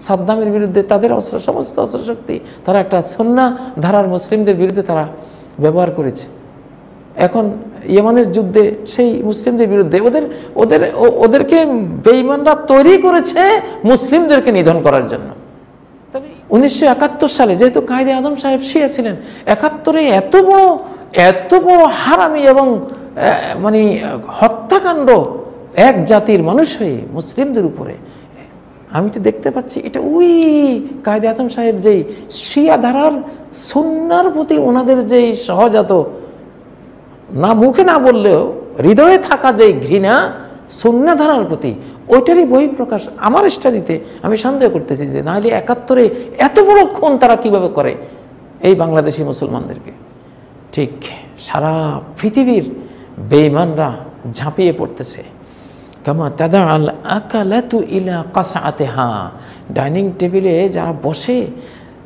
সাদ্দামের বিরুদ্ধে তাদের সমস্ত অস্ত্রশক্তি তারা একটা সুন্নাহ ধারার মুসলিমদের বিরুদ্ধে তারা ব্যবহার করেছে। এখন ইয়েমানের যুদ্ধে সেই মুসলিমদের বিরুদ্ধে ওদেরকে বেঈমানরা তৈরি করেছে মুসলিমদেরকে নিধন করার জন্য। তাহলে 1971 সালে যেহেতু কায়েদে আজম সাহেব শিয়া ছিলেন, 71-এ এত বড় হারামি এবং মানে হত্যাকাণ্ড এক জাতির মানুষ হয়ে মুসলিমদের উপরে, আমি তো দেখতে পাচ্ছি এটা ওই কায়েদে আজম সাহেব যেই শিয়া ধারার সুন্নাহর প্রতি ওনাদের যেই সহজাত, না মুখে না বললেও হৃদয়ে থাকা যে ঘৃণা সুন্নাহ ধারার প্রতি, ওইটারই বহিঃপ্রকাশ আমার স্টাডিতে আমি সন্দেহ করতেছি যে নাহলে 71-এ এত বড় খুন তারা কিভাবে করে এই বাংলাদেশি মুসলমানদেরকে। ঠিক সারা পৃথিবীর বেঈমানরা ঝাঁপিয়ে পড়তেছে। কামা তাদা আল আকালাতু ইলা কাসআতিহা, ডাইনিং টেবিলে যারা বসে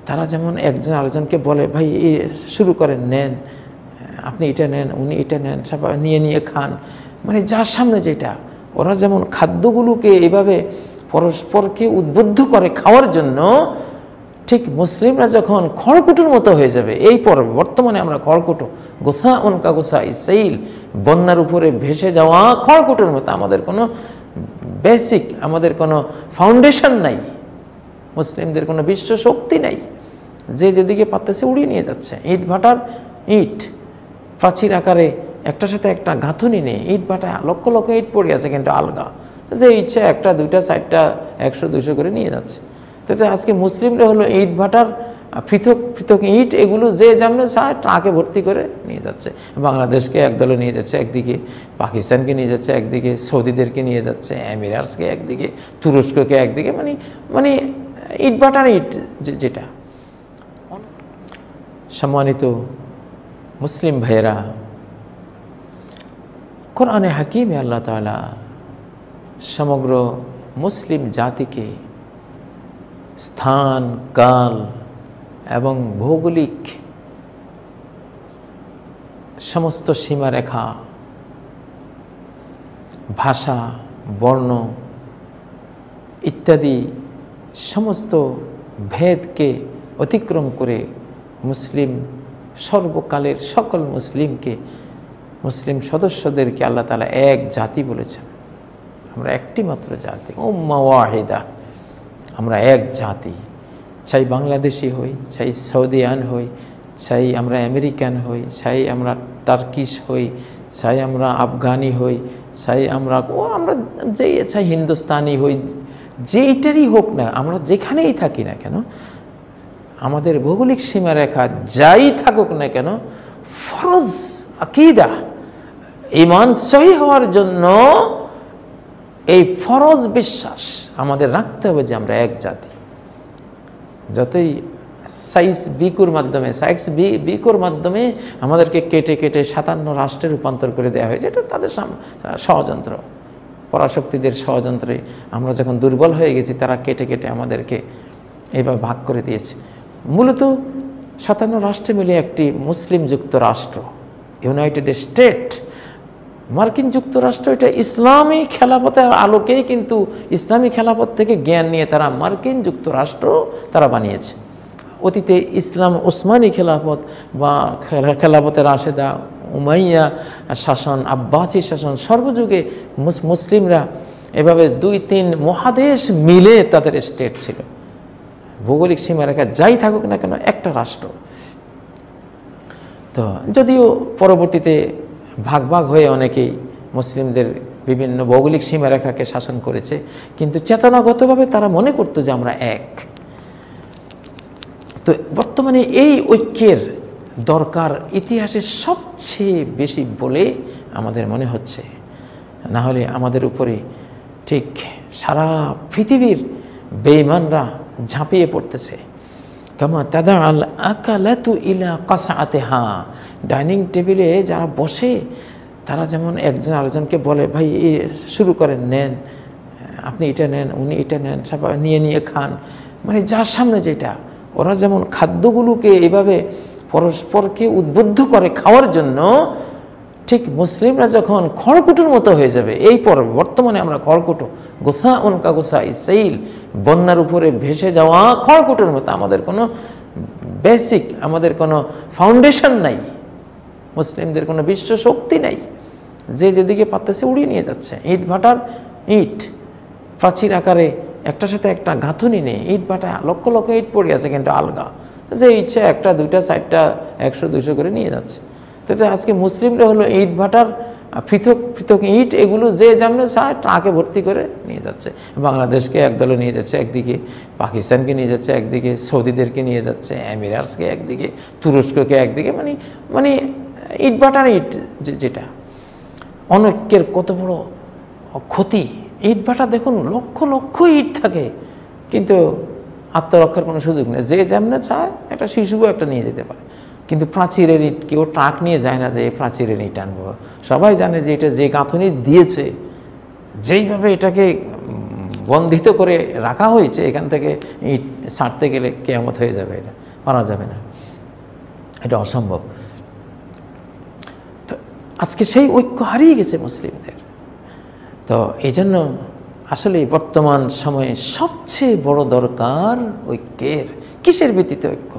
তারা যেমন একজন আরেকজনকে বলে ভাই শুরু করেন, নেন আপনি এটা নেন, উনি এটা নেন, সব নিয়ে খান, মানে যার সামনে যেটা। ওরা যেমন খাদ্যগুলোকে এভাবে পরস্পরকে উদ্বুদ্ধ করে খাওয়ার জন্য, ঠিক মুসলিমরা যখন খড়কুটোর মতো হয়ে যাবে, এই পর্বে বর্তমানে আমরা খড়কুটো, গোসা অনকা গোসা ইসাইল, বন্যার উপরে ভেসে যাওয়া খড়কুটোর মতো, আমাদের কোনো বেসিক, আমাদের কোনো ফাউন্ডেশন নাই, মুসলিমদের কোনো বিশ্ব শক্তি নাই, যে যেদিকে পারতেছে উড়িয়ে নিয়ে যাচ্ছে। ইট ভাটার ইট প্রাচীর আকারে একটার সাথে একটা গাঁথনি নেই, ইট ভাটা লক্ষ লক্ষ ইট পড়ে আছে কিন্তু আলগা, যে ইচ্ছা একটা দুইটা চারটা 100-200 করে নিয়ে যাচ্ছে। তো আজকে মুসলিমরা হলো ইট ভাটার পৃথক পৃথক ইট, এগুলো যে যেমন চায় ট্রাকে ভর্তি করে নিয়ে যাচ্ছে। বাংলাদেশকে একদলে নিয়ে যাচ্ছে একদিকে, পাকিস্তানকে নিয়ে যাচ্ছে একদিকে, সৌদিদেরকে নিয়ে যাচ্ছে, এমিরাটসকে একদিকে, তুরস্ককে একদিকে, মানে ইট ভাটার ইট যেটা। সম্মানিত মুসলিম ভাইয়েরা, কোরআনে হাকিমে আল্লাহ তাআলা সমগ্র মুসলিম জাতিকে স্থান, কাল এবং ভৌগোলিক সমস্ত সীমারেখা, ভাষা, বর্ণ ইত্যাদি সমস্ত ভেদকে অতিক্রম করে মুসলিম সর্বকালের সকল মুসলিমকে, মুসলিম সদস্যদেরকে আল্লাহ তাআলা এক জাতি বলেছেন। আমরা একটি মাত্র জাতি, উম্মাহ ওয়াহিদা, আমরা এক জাতি। চাই বাংলাদেশি হই, চাই সৌদিয়ান হই, চাই আমরা আমেরিকান হই, চাই আমরা টার্কিশ হই, চাই আমরা আফগানি হই, চাই আমরা যেই চাই হিন্দুস্তানি হই, যেইটারই হোক না, আমরা যেখানেই থাকি না কেন, আমাদের ভৌগোলিক সীমারেখা যাই থাকুক না কেন, ফরজ আকীদা, ঈমান সহি হওয়ার জন্য এই ফরজ বিশ্বাস আমাদের রাখতে হবে যে আমরা এক জাতি। যতই সাইক্স বিকুর মাধ্যমে আমাদেরকে কেটে কেটে 57 রাষ্ট্রে রূপান্তর করে দেওয়া হয়েছে, এটা তাদের ষড়যন্ত্র, পরাশক্তিদের ষড়যন্ত্রে আমরা যখন দুর্বল হয়ে গেছি, তারা কেটে কেটে আমাদেরকে এইভাবে ভাগ করে দিয়েছে। মূলত 57 রাষ্ট্রে মিলে একটি মুসলিম যুক্তরাষ্ট্র, ইউনাইটেড স্টেট, মার্কিন যুক্তরাষ্ট্র, এটা ইসলামী খেলাফতের আলোকেই কিন্তু ইসলামী খেলাফত থেকে জ্ঞান নিয়ে তারা মার্কিন যুক্তরাষ্ট্র তারা বানিয়েছে। অতীতে ইসলাম ওসমানী খেলাফত বা খেলাফতের রাশেদা, উমাইয়া শাসন, আব্বাসী শাসন, সর্বযুগে মুসলিমরা এভাবে 2-3 মহাদেশ মিলে তাদের স্টেট ছিল। ভৌগোলিক সীমারেখা যাই থাকুক না কেন, একটা রাষ্ট্র। তো যদিও পরবর্তীতে ভাগ ভাগ হয়ে অনেকেই মুসলিমদের বিভিন্ন ভৌগোলিক সীমারেখাকে শাসন করেছে, কিন্তু চেতনাগতভাবে তারা মনে করতো যে আমরা এক। তো বর্তমানে এই ঐক্যের দরকার ইতিহাসে সবচেয়ে বেশি বলে আমাদের মনে হচ্ছে, না হলে আমাদের উপরে ঠিক সারা পৃথিবীর বেঈমানরা ঝাঁপিয়ে পড়তেছে। কামা তাদা আল আকালাতু ইলা কাসআতিহা, ডাইনিং টেবিলে যারা বসে তারা যেমন একজন আরেকজনকে বলে ভাই শুরু করেন, নেন আপনি এটা নেন, উনি এটা নেন, সব নিয়ে খান, মানে যার সামনে যেটা। ওরা যেমন খাদ্যগুলোকে এভাবে পরস্পরকে উদ্বুদ্ধ করে খাওয়ার জন্য, ঠিক মুসলিমরা যখন খড়কুটোর মতো হয়ে যাবে, এই পর্বে বর্তমানে আমরা খড়কুটো, গোসা উনকা গোসা ইসাইল, বন্যার উপরে ভেসে যাওয়া খড়কুটোর মতো, আমাদের কোনো বেসিক, আমাদের কোনো ফাউন্ডেশন নাই, মুসলিমদের কোনো বিশ্ব শক্তি নাই, যে যেদিকে পারতেছে উড়িয়ে নিয়ে যাচ্ছে। ইট ভাটার ইট প্রাচীর আকারে একটার সাথে একটা গাঁথনি নেই, ইট ভাটা লক্ষ লক্ষ ইট পড়ে আছে কিন্তু আলগা, যে ইচ্ছা একটা দুইটা চারটা 100-200 করে নিয়ে যাচ্ছে। তো আজকে মুসলিমরা হলো ইট ভাটার পৃথক পৃথক ইট, এগুলো যে যেমন চায় ট্রাকে ভর্তি করে নিয়ে যাচ্ছে। বাংলাদেশকে একদলে নিয়ে যাচ্ছে একদিকে, পাকিস্তানকে নিয়ে যাচ্ছে একদিকে, সৌদিদেরকে নিয়ে যাচ্ছে, এমিরাটসকে একদিকে, তুরস্ককে একদিকে, মানে ইট ভাটার ইট, যেটা অনৈক্যের কত বড় ক্ষতি। ইট ভাটা দেখুন লক্ষ লক্ষ ইট থাকে, কিন্তু আত্মরক্ষার কোনো সুযোগ নেই, যে যেমনে চায় একটা শিশুও একটা নিয়ে যেতে পারে। কিন্তু প্রাচীরের ইট কেউ ট্রাক নিয়ে যায় না যে প্রাচীরের ইট আনবো, সবাই জানে যে এটা যে গাঁথনি দিয়েছে, যেইভাবে এটাকে বন্ধিত করে রাখা হয়েছে, এখান থেকে ইট ছাড়তে গেলে কেয়ামত হয়ে যাবে, এটা পারা যাবে না, এটা অসম্ভব। তো আজকে সেই ঐক্য হারিয়ে গেছে মুসলিমদের। তো এই জন্য আসলে বর্তমান সময়ে সবচেয়ে বড় দরকার ঐক্যের। কিসের ভিত্তিতে ঐক্য?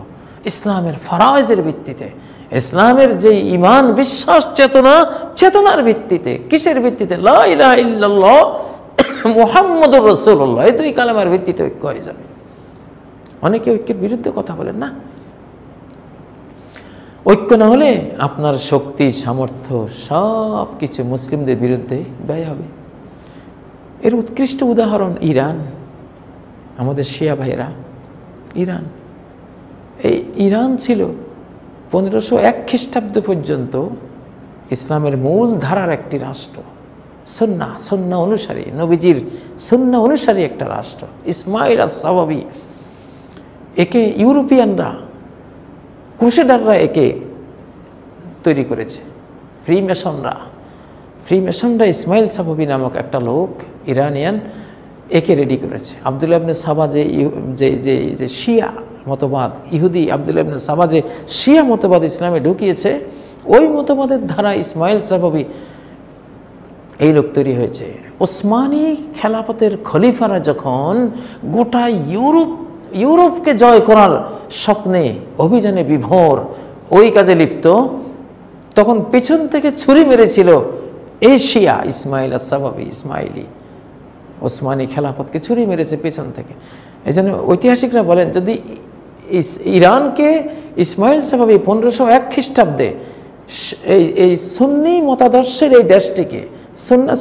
ইসলামের ফরায়েজের ভিত্তিতে, ইসলামের যে ঈমান বিশ্বাস চেতনার ভিত্তিতে। কিসের ভিত্তিতে? লা ইলাহা ইল্লাল্লাহ মুহাম্মাদুর রাসূলুল্লাহ, এই দুই কালেমার ভিত্তিতে ঐক্য হয়ে যাবে। অনেকে ঐক্যের বিরুদ্ধে কথা বলেন না। ঐক্য না হলে আপনার শক্তি সামর্থ্য সব কিছু মুসলিমদের বিরুদ্ধে ব্যয় হবে। এর উৎকৃষ্ট উদাহরণ ইরান, আমাদের শিয়া ভাইয়েরা। ইরান, এই ইরান ছিল 1501 খ্রিস্টাব্দ পর্যন্ত ইসলামের মূল ধারার একটি রাষ্ট্র, সুন্নাহ অনুসারী, নবীজির সুন্নাহ অনুসারী একটা রাষ্ট্র। ইসমাইল আস-সাওয়াবি, একে ইউরোপিয়ানরা, ক্রুসেডাররা একে তৈরি করেছে। ফ্রিমেশনরা ইসমাইল সাওয়াবি নামক একটা লোক, ইরানিয়ান, একে রেডি করেছে। আব্দুল্লাহ ইবনে সাবা যে শিয়া মতবাদ, ইহুদি আব্দুল্লাহ ইবনে সাবা যে শিয়া মতবাদ ইসলামে ঢুকিয়েছে, ওই মতবাদের ধারা ইসমাইল সাওয়াবি, এই লোক তৈরি হয়েছে। ওসমানী খেলাফতের খলিফারা যখন গোটা ইউরোপকে জয় করার স্বপ্নে, অভিযানে বিভোর, ওই কাজে লিপ্ত, তখন পেছন থেকে ছুরি মেরেছিল এশিয়া ইসমাইল আস-সাওয়াবি, ইসমাইলি ওসমানী খেলাফতকে ছুরি মেরেছে পেছন থেকে। এই জন্য ঐতিহাসিকরা বলেন, যদি ইরানকে ইসমাইল সাওয়াবি 1501 খ্রিস্টাব্দে এই সুন্নি মতাদর্শের এই দেশটিকে,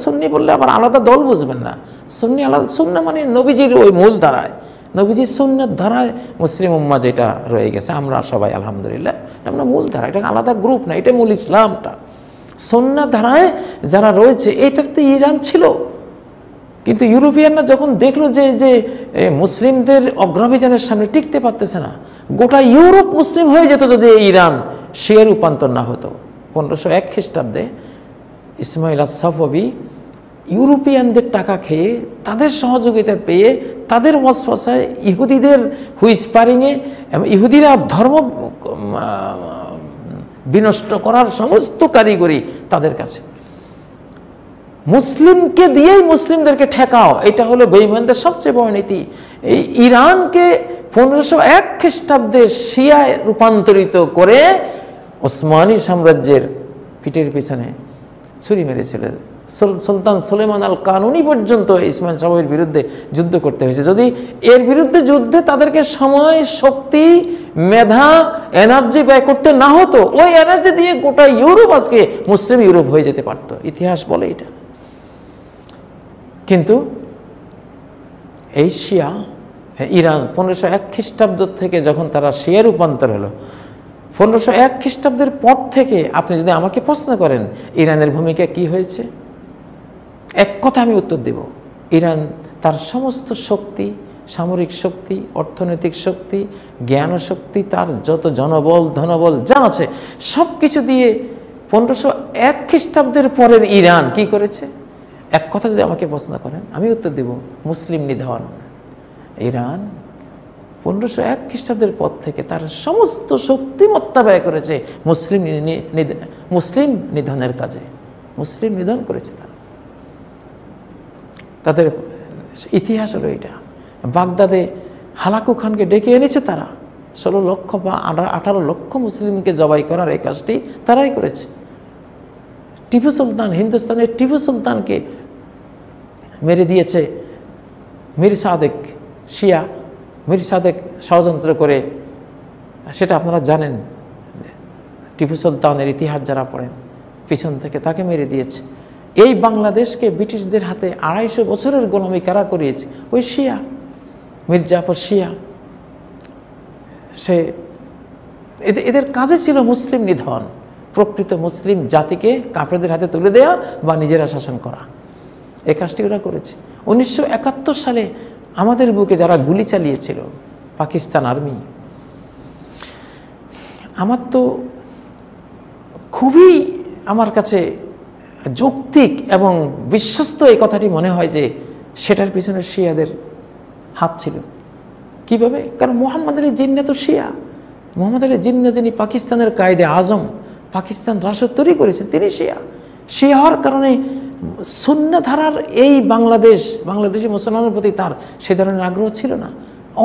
সুন্নি বললে আবার আলাদা দল বুঝবেন না, সুন্নি আলাদা, সুন্না মানে নবীজির ওই মূল ধারায়, নবীজির সুন্নার ধারায় মুসলিম উম্মাহ যেটা রয়ে গেছে, আমরা সবাই আলহামদুলিল্লাহ আমরা মূল ধারা, এটা আলাদা গ্রুপ না, এটা মূল ইসলামটা। সুন্না ধারায় যারা রয়েছে, এটার তো ইরান ছিল। কিন্তু ইউরোপিয়ানরা যখন দেখলো যে মুসলিমদের অগ্রাভিযানের সামনে টিকতে পারতেছে না, গোটা ইউরোপ মুসলিম হয়ে যেত যদি ইরান শিয়া রূপান্তর না হতো। 1501 খ্রিস্টাব্দে ইসমাইল আস-সাওয়াবি ইউরোপিয়ানদের টাকা খেয়ে, তাদের সহযোগিতা পেয়ে, তাদের ওয়াসওয়াসায়, ইহুদিদের হুইসপারিংয়ে, ইহুদিরা ধর্ম বিনষ্ট করার সমস্ত কারিগরি তাদের কাছে, মুসলিমকে দিয়েই মুসলিমদেরকে ঠেকাও, এটা হলো বেঈমানদের সবচেয়ে বড় নীতি। এই ইরানকে 1501 খ্রিস্টাব্দে শিয়ায় রূপান্তরিত করে ওসমানী সাম্রাজ্যের পিঠের পিছনে ছুরি মেরেছিলেন। সুলতান সুলেমান আল কানুনি পর্যন্ত ইসমাইল সাওয়াবির বিরুদ্ধে যুদ্ধ করতে হয়েছে। যদি এর বিরুদ্ধে যুদ্ধে তাদেরকে সময়, শক্তি, মেধা, এনার্জি ব্যয় করতে না হতো, ওই এনার্জি দিয়ে গোটা ইউরোপ আজকে মুসলিম ইউরোপ হয়ে যেতে পারত, ইতিহাস বলে এটা। কিন্তু এই শিয়া ইরান 1501 খ্রিস্টাব্দ থেকে যখন তারা শিয়া রূপান্তর হলো, 1501 খ্রিস্টাব্দের পর থেকে আপনি যদি আমাকে প্রশ্ন করেন ইরানের ভূমিকা কি হয়েছে, এক কথা আমি উত্তর দেব, ইরান তার সমস্ত শক্তি, সামরিক শক্তি, অর্থনৈতিক শক্তি, জ্ঞান শক্তি, তার যত জনবল, ধনবল যা আছে সব কিছু দিয়ে 1501 খ্রিস্টাব্দের পরের ইরান কি করেছে, এক কথা যদি আমাকে প্রশ্ন করেন আমি উত্তর দেব, মুসলিম নিধন। ইরান 1501 খ্রিস্টাব্দের পর থেকে তার সমস্ত শক্তিমত্তা ব্যয় করেছে মুসলিম মুসলিম নিধনের কাজে, মুসলিম নিধন করেছে তারা। তাদের ইতিহাস হলো এটা। বাগদাদে হালাকু খানকে ডেকে এনেছে তারা, 16 লক্ষ বা 18 লক্ষ মুসলিমকে জবাই করার এই কাজটি তারাই করেছে। টিপু সুলতান, হিন্দুস্তানের টিপু সুলতানকে মেরে দিয়েছে মীর সাদেক, শিয়া মীর সাদেক ষড়যন্ত্র করে, সেটা আপনারা জানেন। টিপু সুলতানের ইতিহাস যারা পড়েন, পিছন থেকে তাকে মেরে দিয়েছে। এই বাংলাদেশকে ব্রিটিশদের হাতে 250 বছরের গোলামি কারা করিয়েছে? ওই শিয়া, মীর জাফর শিয়া। সে এদের কাজে ছিল মুসলিম নিধন, প্রকৃত মুসলিম জাতিকে কাফেরদের হাতে তুলে দেওয়া বা নিজেরা শাসন করা। এই কাজটি ওরা করেছে। 1971 সালে আমাদের বুকে যারা গুলি চালিয়েছিল পাকিস্তান আর্মি, আমার তো খুবই আমার কাছে যৌক্তিক এবং বিশ্বস্ত এই কথাটি মনে হয় যে সেটার পিছনে শিয়াদের হাত ছিল। কিভাবে? কারণ মোহাম্মদ আলী জিন্না তো শিয়া। মোহাম্মদ আলী জিন্না যিনি পাকিস্তানের কায়েদে আজম, পাকিস্তান রাষ্ট্র তৈরি করেছেন, তিনি শিয়া। শিয়া হওয়ার কারণে সুন্নাহ ধারার এই বাংলাদেশি মুসলমানের প্রতি তার সে ধরনের আগ্রহ ছিল না।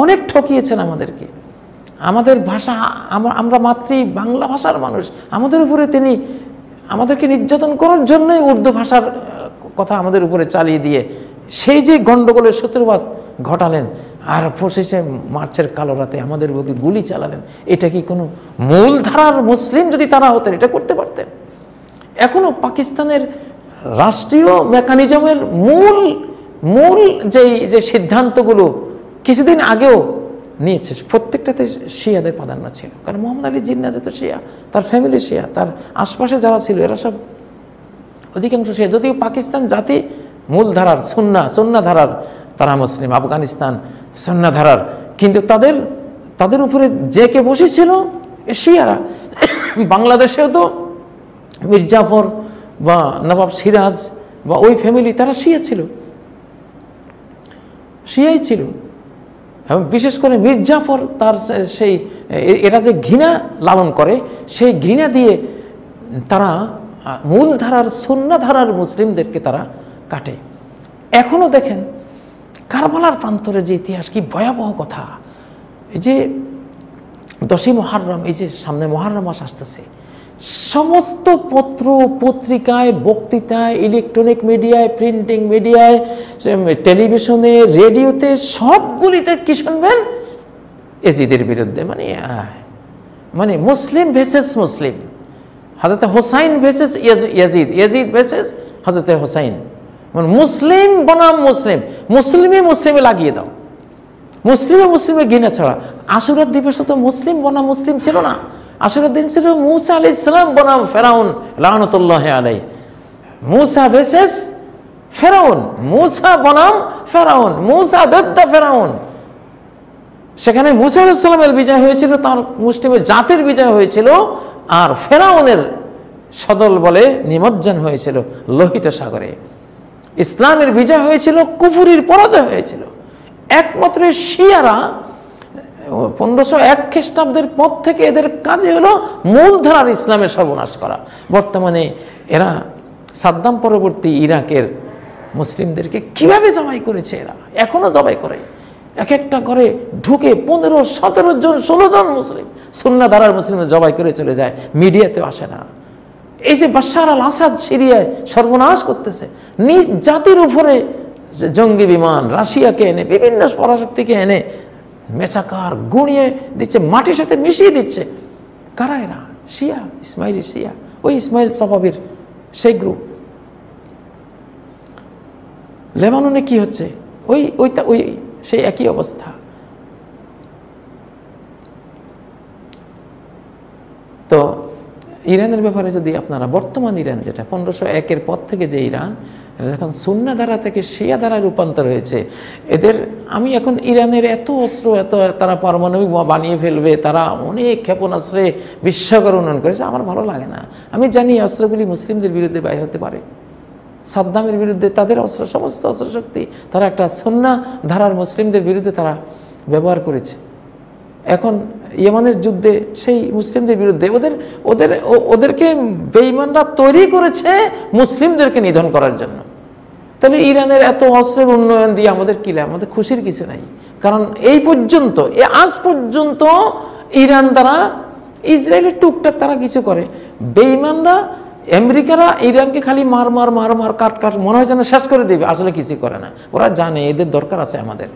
অনেক ঠকিয়েছেন আমাদেরকে। আমাদের ভাষা, আমরা মাতৃ বাংলা ভাষার মানুষ, আমাদের উপরে তিনি আমাদেরকে নির্যাতন করার জন্যই উর্দু ভাষার কথা আমাদের উপরে চালিয়ে দিয়ে সেই যে গণ্ডগোলের সূত্রপাত ঘটালেন, আর 25শে মার্চের কালো রাতে আমাদের বুকে গুলি চালালেন। এটা কি কোনো মূল ধারার মুসলিম যদি তারা হতেন এটা করতে পারতেন? এখনো পাকিস্তানের রাষ্ট্রীয় মেকানিজমের মূল যে সিদ্ধান্তগুলো কিছুদিন আগেও নিয়েছে, প্রত্যেকটাতে শিয়াদের প্রাধান্য ছিল। কারণ মোহাম্মদ আলী জিন্না যেহেতু শিয়া, তার ফ্যামিলি শিয়া, তার আশপাশে যারা ছিল এরা সব অধিকাংশ শিয়া। যদিও পাকিস্তান জাতি মূল ধারার সুন্নাহ ধারার, তারা মুসলিম, আফগানিস্তান সুন্নাহ ধারার, কিন্তু তাদের উপরে যে কে বসেছিল শিয়ারা। বাংলাদেশেও তো মীর জাফর বা নবাব সিরাজ বা ওই ফ্যামিলি, তারা শিয়াই ছিল। এবং বিশেষ করে মীর জাফর তার সেই এরা যে ঘৃণা লালন করে, সেই ঘৃণা দিয়ে তারা মূল ধারার সুন্নাহ ধারার মুসলিমদেরকে তারা কাটে। এখনও দেখেন কারবালার প্রান্তরে যে ইতিহাস, কি ভয়াবহ কথা। এই যে 10ই মুহররম, এই যে সামনে মুহররম মাস আসতেছে, সমস্ত পত্র পত্রিকায়, বক্তৃতায়, ইলেকট্রনিক মিডিয়ায়, প্রিন্টিং মিডিয়ায়, টেলিভিশনে, রেডিওতে, সবগুলিতে কি শুনবেন? এজিদের বিরুদ্ধে, মানে মুসলিম ভেসেস মুসলিম, হযরত Hossain vases Yazid, Yazid vases হযরত হোসাইন, মানে মুসলিম বনাম মুসলিম, মুসলিমে লাগিয়ে দাও, মুসলিমে ঘৃণা ছড়া। আশুরার দিবস তো মুসলিম বনাম মুসলিম ছিল না। আশুরার দিন ছিল মূসা আলাইহিস সালাম বনাম ফেরাউন লাআনাতুল্লাহি আলাইহি। মূসা ভেসেস ফেরাউন, মূসা বনাম ফেরাউন, মূসা দদ্দা ফেরাউন। সেখানে মূসা আলাইহিস সালামের বিজয় হয়েছিল, তার মুসলিমের জাতির বিজয় হয়েছিল, আর ফেরাউনের সদল বলে নিমজ্জন হয়েছিল লোহিত সাগরে। ইসলামের বিজয় হয়েছিল, কুফরির পরাজয় হয়েছিল। একমাত্র শিয়ারা 1501 খ্রিস্টাব্দের পর থেকে এদের কাজে হলো মূলধারার ইসলামের সর্বনাশ করা। বর্তমানে এরা সাদ্দাম পরবর্তী ইরাকের মুসলিমদেরকে কিভাবে জবাই করেছে, এরা এখনো জবাই করে। এক একটা করে ঢুকে 15, 17 জন, 16 জন মুসলিম, সুন্নাহ ধারার মুসলিমদের জবাই করে চলে যায়, মিডিয়াতেও আসে না। এই যে বাশার আল আসাদ সিরিয়ায় সর্বনাশ করতেছে, নিজ জাতির উপরে জঙ্গি বিমান, রাশিয়াকে এনে, বিভিন্ন পরাশক্তিকে এনে মেচাকার গুঁড়িয়ে দিচ্ছে, মাটির সাথে মিশিয়ে দিচ্ছে। কারা এরা? শিয়া, ইসমাইলি শিয়া, ওই ইসমাইল সাফাভির সেই গ্রুপ। লেবাননে কি হচ্ছে? ওই সেই একই অবস্থা। তো ইরানের ব্যাপারে যদি আপনারা, বর্তমান ইরান যেটা 1501-এর পর থেকে যে ইরান, যখন সুন্নাহ ধারা থেকে শিয়া ধারায় রূপান্তর হয়েছে, আমি এখন ইরানের এত অস্ত্র, তারা পারমাণবিক বানিয়ে ফেলবে, তারা অনেক ক্ষেপণাস্ত্রে বিশ্বকর উন্নয়ন করেছে, আমার ভালো লাগে না। আমি জানি অস্ত্রগুলি মুসলিমদের বিরুদ্ধে ব্যয় হতে পারে। সাদ্দামের বিরুদ্ধে তাদের সমস্ত অস্ত্রশক্তি তারা একটা সুন্নাহ ধারার মুসলিমদের বিরুদ্ধে তারা ব্যবহার করেছে। এখন ইয়েমানের যুদ্ধে সেই মুসলিমদের বিরুদ্ধে ওদেরকে বেঈমানরা তৈরি করেছে মুসলিমদেরকে নিধন করার জন্য। তাহলে ইরানের এত অস্ত্রের উন্নয়ন দিয়ে আমাদের কি লাভ? আমাদের খুশির কিছু নাই। কারণ আজ পর্যন্ত ইরান দ্বারা ইসরায়েলের টুকটাক তারা কিছু করে, বেঈমানরা আমেরিকারা ইরানকে খালি মার মার মার মার কাট কাট মনে হয় যেন শেষ করে দেবে, আসলে কিছু করে না। ওরা জানে এদের দরকার আছে আমাদের।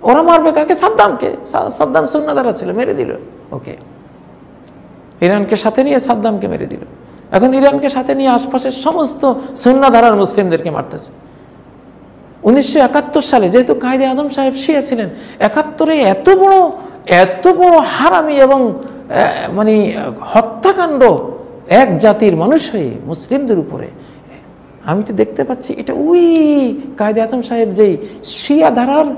ওরা মারবে কাকে? সাদ্দামকে। সাদ্দাম সুন্নাহদারা ছিল, মেরে দিল ওকে। ইরানকে সাথে নিয়ে সাদ্দামকে মেরে দিল। এখন ইরানকে সাথে নিয়ে আশপাশের সমস্ত সুন্নাহদারার মুসলিমদেরকে মারতেছে। 1971 সালে যেহেতু কায়েদে আজম সাহেব শিয়া ছিলেন, 71-এ এত বড় হারামি এবং মানে হত্যাকাণ্ড এক জাতির মানুষ হয়ে মুসলিমদের উপরে, আমি তো দেখতে পাচ্ছি এটা ওই কায়েদে আজম সাহেব যেই শিয়া ধারার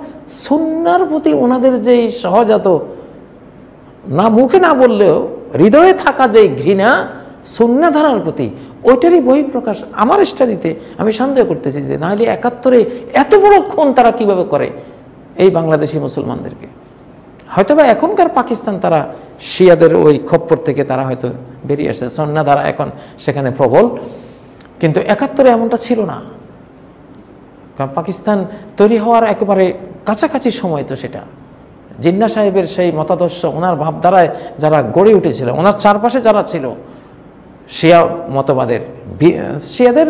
সুন্নার প্রতি ওনাদের যেই সহজাত, না মুখে না বললেও হৃদয়ে থাকা যেই ঘৃণা সুন্নাহ ধারার প্রতি, ওইটারই বহিঃপ্রকাশ আমার স্টাডিতে আমি সন্দেহ করতেছি যে নাহলে 71-এ এত বড় খুন তারা কিভাবে করে এই বাংলাদেশি মুসলমানদেরকে। হয়তোবা এখনকার পাকিস্তান তারা শিয়াদের ওই খপ্পর থেকে তারা হয়তো বেরিয়ে আসছে, সুন্নাহ ধারা এখন সেখানে প্রবল, কিন্তু 71-এ এমনটা ছিল না। কারণ পাকিস্তান তৈরি হওয়ার একেবারে কাছাকাছি সময় তো সেটা। জিন্নাহ সাহেবের সেই মতাদর্শ, ওনার ভাবধারায় যারা গড়ে উঠেছিল, ওনার চারপাশে যারা ছিল শিয়া মতবাদের, শিয়াদের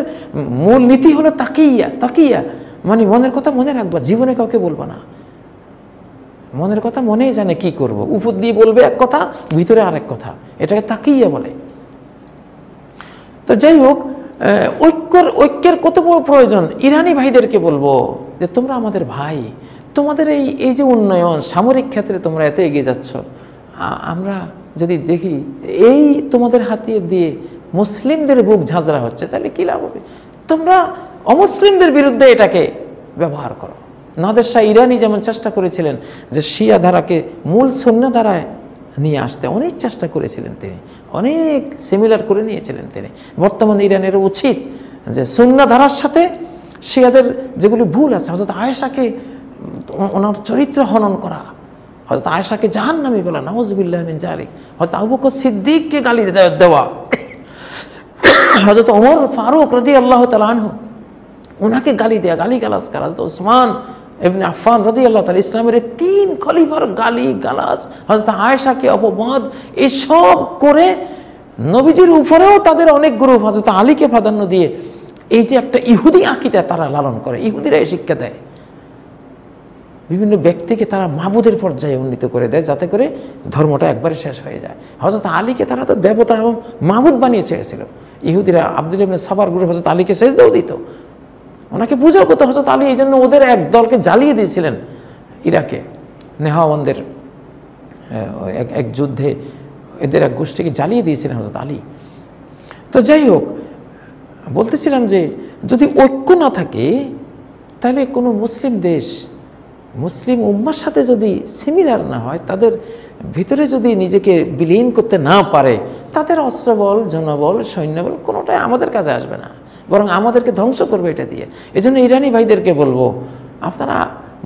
মূল নীতি হলো তাকিয়া, মানে মনের কথা মনে রাখবা, জীবনে কাউকে বলবা না। মনের কথা মনেই জানে কি করব, উপর দিয়ে বলবে এক কথা, ভিতরে আরেক কথা, এটাকে তাকিয়া বলে। তো যাই হোক, ঐক্যের কত বড় প্রয়োজন। ইরানি ভাইদেরকে বলবো যে তোমরা আমাদের ভাই, তোমাদের এই যে উন্নয়ন সামরিক ক্ষেত্রে তোমরা এত এগিয়ে যাচ্ছ, আমরা যদি দেখি এই তোমাদের হাতিয়ে দিয়ে মুসলিমদের বুক ঝাঁঝরা হচ্ছে, তাহলে কী লাভ হবে? তোমরা অমুসলিমদের বিরুদ্ধে এটাকে ব্যবহার করো। নাদের শাহ ইরানি যেমন চেষ্টা করেছিলেন যে শিয়া ধারাকে মূল সুন্নাহ ধারায় নিয়ে আসতে, অনেক চেষ্টা করেছিলেন তিনি, অনেক সিমিলার করে নিয়েছিলেন তিনি। বর্তমান ইরানের উচিত যে সুন্নাহ ধারার সাথে শিয়াদের যেগুলি ভুল আছে, হযরত আয়েশাকে ওনার চরিত্র হনন করা, হযরত আয়েশাকে জাহান্নামী বলা, নাউযুবিল্লাহ মিন যালিক, হযরত আবু বকর সিদ্দিককে গালি দেওয়া, হযরত ওমর ফারুক রাদিয়াল্লাহু তাআলা আনহু ওনাকে গালি দেয়া, গালিগালাজ করা, হযরত ওসমান ইবনে আফফান রাদিয়াল্লাহু তাআলা, ইসলামের 3 খলিফার গালিগালাজ, হযরত আয়েশাকে অপবাদ, এসব করে নবীজির উপরেও তাদের অনেক গ্রুপ হযরত আলীকে প্রাধান্য দিয়ে এই যে একটা ইহুদি আকীদা তারা লালন করে, ইহুদিরা এই শিক্ষা দেয়, বিভিন্ন ব্যক্তিকে তারা মাবুদের পর্যায়ে উন্নীত করে দেয় যাতে করে ধর্মটা একবারে শেষ হয়ে যায়। হযরত আলীকে তারা তো দেবতা এবং মাবুদ বানিয়ে ছেড়েছিল। ইহুদিরা আব্দুল্লাহ ইবনে সাবার গ্রুপ হযরত আলীকে সেজদাও দিত, ওনাকে পূজাও করতো হযরত আলী। এই জন্য ওদের এক দলকে জ্বালিয়ে দিয়েছিলেন ইরাকে, নেহাওয়ানদের এক যুদ্ধে এদের এক গোষ্ঠীকে জ্বালিয়ে দিয়েছিলেন হযরত আলী। তো যাই হোক, বলতেছিলাম যে যদি ঐক্য না থাকে তাহলে কোনো মুসলিম দেশ মুসলিম উম্মার সাথে যদি সিমিলার না হয়, তাদের ভিতরে যদি নিজেকে বিলীন করতে না পারে, তাদের অস্ত্রবল, জনবল, সৈন্যবল কোনোটাই আমাদের কাজে আসবে না, বরং আমাদেরকে ধ্বংস করবে এটা দিয়ে। এজন্য ইরানি ভাইদেরকে বলবো, আপনারা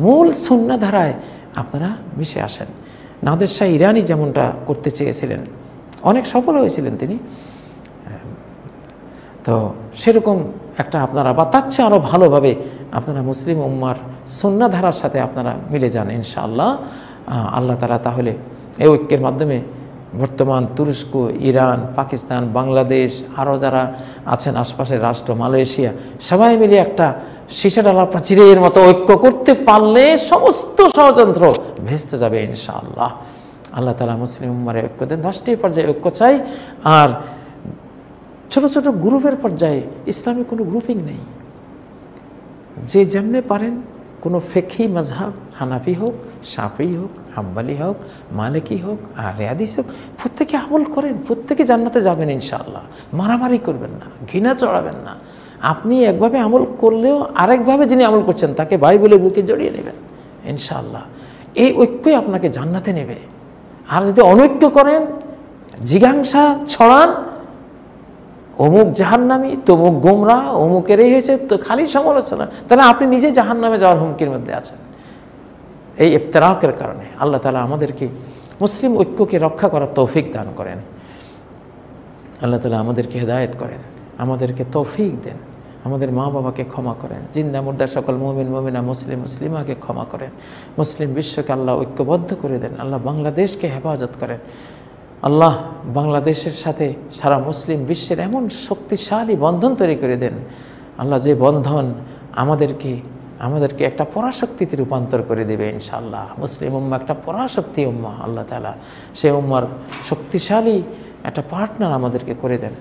মূল সুন্নাহ ধারায় আপনারা মিশে আসেন। নাদের শাহ ইরানি যেমনটা করতে চেয়েছিলেন, অনেক সফল হয়েছিলেন তিনি, তো সেরকম একটা আপনারা বা তার চেয়ে আরও ভালোভাবে আপনারা মুসলিম উম্মার সুন্নাহ ধারার সাথে আপনারা মিলে যান ইনশাআল্লাহ। আল্লাহ তাআলা তাহলে এই ঐক্যের মাধ্যমে বর্তমান তুরস্ক, ইরান, পাকিস্তান, বাংলাদেশ, আরও যারা আছেন আশপাশের রাষ্ট্র, মালয়েশিয়া, সবাই মিলে একটা সীসাডালা প্রাচীরের মতো ঐক্য করতে পারলে সমস্ত ষড়যন্ত্র ভেস্তে যাবে ইনশাআল্লাহ। আল্লাহ তাআলা মুসলিম উম্মার ঐক্য দেন। রাষ্ট্রীয় পর্যায়ে ঐক্য চাই, আর ছোট ছোট গ্রুপের পর্যায়ে ইসলামী কোনো গ্রুপিং নেই। যে যেমনে পারেন, কোনো ফিকহি মাযহাব, হানাফি হোক, শাফিঈ হোক, হাম্বলি হোক, মালিকি হোক, আহলে হাদিস হোক, প্রত্যেকে আমল করেন, প্রত্যেকে জান্নাতে যাবেন ইনশাআল্লাহ। মারামারি করবেন না, ঘৃণা চড়াবেন না। আপনি একভাবে আমল করলেও আরেকভাবে যিনি আমল করছেন তাকে ভাই বলে বুকে জড়িয়ে নেবেন ইনশাআল্লাহ। এই ঐক্যই আপনাকে জান্নাতে নেবে। আর যদি অনৈক্য করেন, জিজ্ঞাসা ছড়ান, অমুক জাহান্নামী, তমুক গোমরা, অমুকের এই হয়েছে, তো খালি সমালোচনা, তাহলে আপনি নিজে জাহান্নামে যাওয়ার হুমকির মধ্যে আছেন এই ইফতিরাকের কারণে। আল্লাহ তাআলা আমাদেরকে মুসলিম ঐক্যকে রক্ষা করার তৌফিক দান করেন। আল্লাহ তাআলা আমাদেরকে হেদায়েত করেন, আমাদেরকে তৌফিক দেন, আমাদের মা বাবাকে ক্ষমা করেন, জিন্দা মুর্দা সকল মুমিন মুমিনা মুসলিম মুসলিমাকে ক্ষমা করেন, মুসলিম বিশ্বকে আল্লাহ ঐক্যবদ্ধ করে দেন, আল্লাহ বাংলাদেশকে হেফাজত করেন। আল্লাহ বাংলাদেশের সাথে সারা মুসলিম বিশ্বের এমন শক্তিশালী বন্ধন তৈরি করে দেন আল্লাহ, যে বন্ধন আমাদেরকে একটা পরাশক্তিতে রূপান্তর করে দেবে ইনশাআল্লাহ। মুসলিম উম্মাহ একটা পরাশক্তি উম্মাহ, আল্লাহ তাআলা সেই উম্মার শক্তিশালী একটা পার্টনার আমাদেরকে করে দেন।